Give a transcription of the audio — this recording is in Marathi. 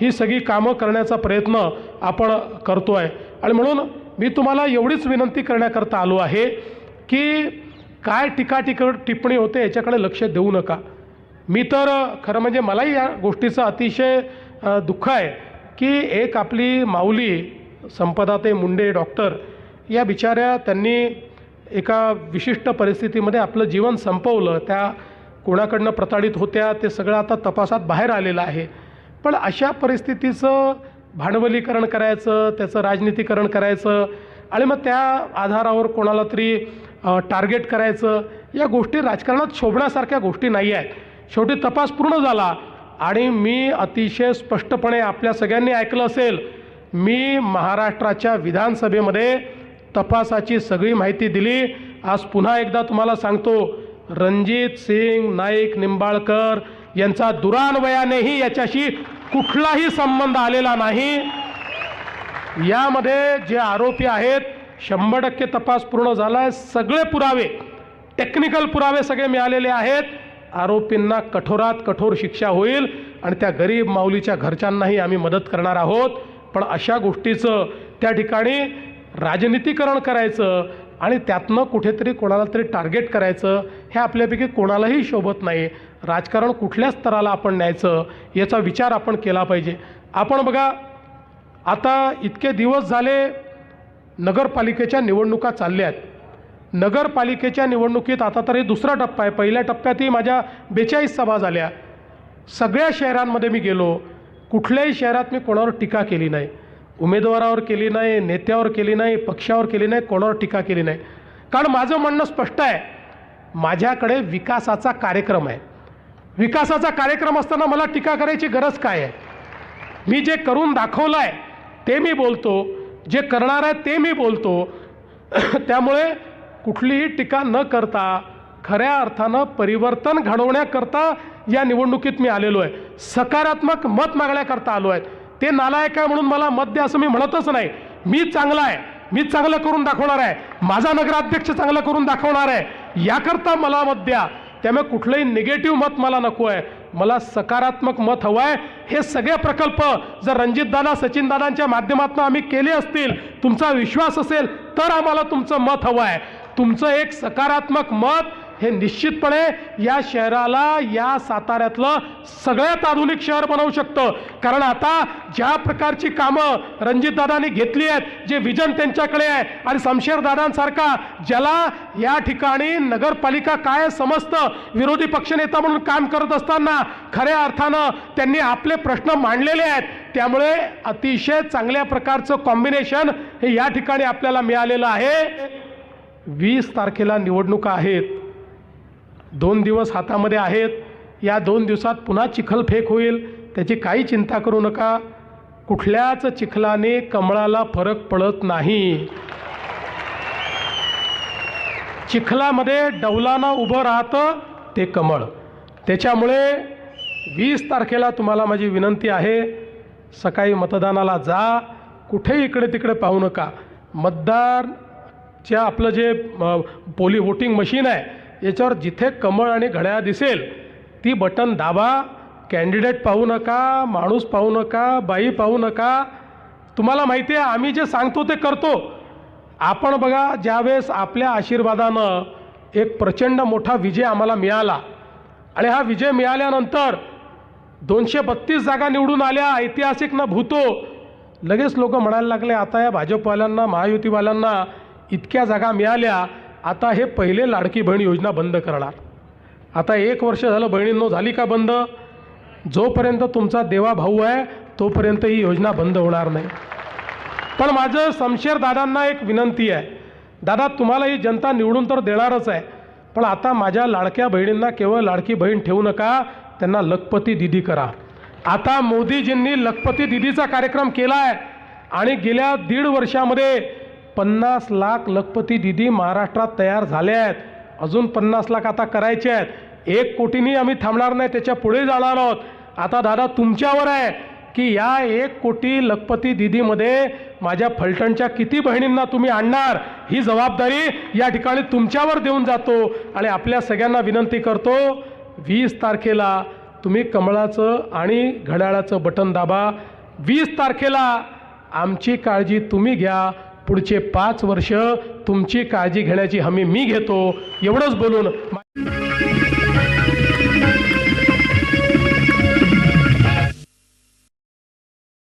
ही सगळी कामं करण्याचा प्रयत्न आपण करतो आहे। आणि म्हणून मी तुम्हाला एवढीच विनंती करण्याकरता आलो आहे की काय टिप्पणी होते याच्याकडे लक्ष देऊ नका। मी तर खरं म्हणजे मलाही या गोष्टीचं अतिशय दुःख आहे की एक आपली माऊली संपदाताई मुंडे डॉक्टर या बिचाऱ्या त्यांनी एका विशिष्ट परिस्थितीमध्ये आपलं जीवन संपवलं। त्या कोणाकडनं प्रताडित होत्या ते सगळं आता तपासात बाहेर आलेलं आहे। पण अशा परिस्थितीचं भांडवलीकरण करायचं, त्याचं राजनीतीकरण करायचं आणि मग त्या आधारावर कोणाला तरी टार्गेट करायचं, या गोष्टी राजकारणात शोभण्यासारख्या गोष्टी नाही आहेत। शेवटी तपास पूर्ण झाला आणि मी अतिशय स्पष्टपणे आपल्या सगळ्यांनी ऐकलं असेल, मी महाराष्ट्राच्या विधानसभेमध्ये तपासाची सगळी माहिती दिली। आज पुन्हा एकदा तुम्हाला सांगतो, रणजित सिंग नाईक निंबाळकर यांचा दुरान्वयानेही याच्याशी कुठलाही संबंध आलेला नाही। यामध्ये जे आरोपी आहेत 100% तपास पूर्ण झाला आहे। सगळे पुरावे, टेक्निकल पुरावे सगळे मिळालेले आहेत। आरोपींना कठोरात कठोर शिक्षा होईल आणि त्या गरीब माऊलीच्या घरच्यांनाही आम्ही मदत करणार आहोत। पण अशा गोष्टीचं त्या ठिकाणी राजनीतीकरण करायचं आणि त्यातनं कुठेतरी कोणाला तरी टार्गेट करायचं, हे आपल्यापैकी कोणालाही शोभत नाही। राजकारण कुठल्या स्तराला आपण न्यायचं याचा विचार आपण केला पाहिजे। आपण बघा, आता इतके दिवस झाले नगरपालिकेच्या निवडणुका चालल्या आहेत। नगरपालिकेच्या निवडणुकीत आता तरी दुसरा टप्पा आहे। पहिल्या टप्प्यातही माझ्या 42 सभा झाल्या। सगळ्या शहरांमध्ये मी गेलो, कुठल्याही शहरात मी कोणावर टीका केली नाही, उमेदवारावर केली नाही, नेत्यावर केली नाही, पक्षावर केली नाही, कोणावर टीका केली नाही। कारण माझं म्हणणं स्पष्ट आहे, माझ्याकडे विकासाचा कार्यक्रम आहे। विकासाचा कार्यक्रम असताना मला टीका करायची गरज काय आहे? मी जे करून दाखवलं आहे ते मी बोलतो, जे करणार आहे ते मी बोलतो। त्यामुळे कुठलीही टीका न करता खऱ्या अर्थानं परिवर्तन घडवण्याकरता या निवडणुकीत मी आलेलो आहे। सकारात्मक मत मागण्याकरता आलो आहे। ते नालायक आहे म्हणून मला मत द्या असं मी म्हणतच नाही। मी चांगला आहे, मी चांगलं करून दाखवणार आहे, माझा नगराध्यक्ष चांगलं करून दाखवणार आहे, याकरता मला मत द्या। त्यामुळे कुठलंही निगेटिव्ह मत मला नको आहे, मला सकारात्मक मत हवं आहे। हे सगळे प्रकल्प जर रणजितदादा सचिनदादांच्या माध्यमातून आम्ही केले असतील, तुमचा विश्वास असेल तर आम्हाला तुमचं मत हवं आहे। तुमचं एक सकारात्मक मत हे निश्चितपणे या शहराला, या साताऱ्यातलं सगळ्यात आधुनिक शहर बनवू शकतं। कारण आता ज्या प्रकारची कामं रणजितदादांनी घेतली आहेत, जे विजन त्यांच्याकडे आहे आणि शमशेरदादांसारखा ज्याला या ठिकाणी नगरपालिका काय समजतं, विरोधी पक्षनेता म्हणून काम करत असताना खऱ्या अर्थानं त्यांनी आपले प्रश्न मांडलेले आहेत। त्यामुळे अतिशय चांगल्या प्रकारचं कॉम्बिनेशन हे या ठिकाणी आपल्याला मिळालेलं आहे। 20 तारखेला निवडणुका आहेत, 2 दिवस हातामध्ये आहेत। या 2 दिवसात पुन्हा चिखलफेक होईल, त्याची काही चिंता करू नका। कुठल्याच चिखलाने कमळाला फरक पडत नाही। चिखलामध्ये डौलानं उभं राहतं ते कमळ। त्याच्यामुळे 20 तारखेला तुम्हाला माझी विनंती आहे, सकाळी मतदानाला जा, कुठेही इकडे तिकडे पाहू नका। मतदारच्या आपलं जे वोटिंग मशीन आहे याच्यावर जिथे कमळ आणि घड्याळ दिसेल ती बटन दाबा। कॅन्डिडेट पाहू नका, माणूस पाहू नका, बाई पाहू नका। तुम्हाला माहिती आहे आम्ही जे सांगतो ते करतो। आपण बघा, ज्यावेळेस आपल्या आशीर्वादानं एक प्रचंड मोठा विजय आम्हाला मिळाला आणि हा विजय मिळाल्यानंतर 232 जागा निवडून आल्या, ऐतिहासिक न भूतो, लगेच लोक म्हणायला लागले आता या भाजपवाल्यांना, महायुतीवाल्यांना इतक्या जागा मिळाल्या, आता हे पहिले लाडकी बहीण योजना बंद करणार। आता 1 वर्ष झालं बहिणींनो, झाली का बंद? जोपर्यंत तुमचा देवा भाऊ आहे तोपर्यंत ही योजना बंद होणार नाही। पण माझं शमशेरदादांना एक विनंती आहे, दादा तुम्हाला ही जनता निवडून तर देणारच आहे, पण आता माझ्या लाडक्या बहिणींना केवळ लाडकी बहीण ठेवू नका, त्यांना लखपती दीदी करा। आता मोदीजींनी लखपती दीदीचा कार्यक्रम केला आहे आणि गेल्या 1.5 वर्षामध्ये 50 लाख लखपती दीदी महाराष्ट्रात तयार झाल्या आहेत। अजून 50 लाख आता करायचे आहेत। 1 कोटींनी आम्ही थांबणार नाही, त्याच्या पुढे जाणार आहोत। आता दादा तुमच्यावर आहे की या 1 कोटी लखपती दीदीमध्ये माझ्या फलटणच्या किती बहिणींना तुम्ही आणणार, ही जबाबदारी या ठिकाणी तुमच्यावर देऊन जातो। आणि आपल्या सगळ्यांना विनंती करतो, 20 तारखेला तुम्ही कमळाचं आणि घड्याळाचं बटन दाबा. 20 तारखेला आमची काळजी तुम्ही घ्या. पुढचे 5 वर्ष तुमची काळजी घेण्याची हमी मी घेतो. एवढंच बोलून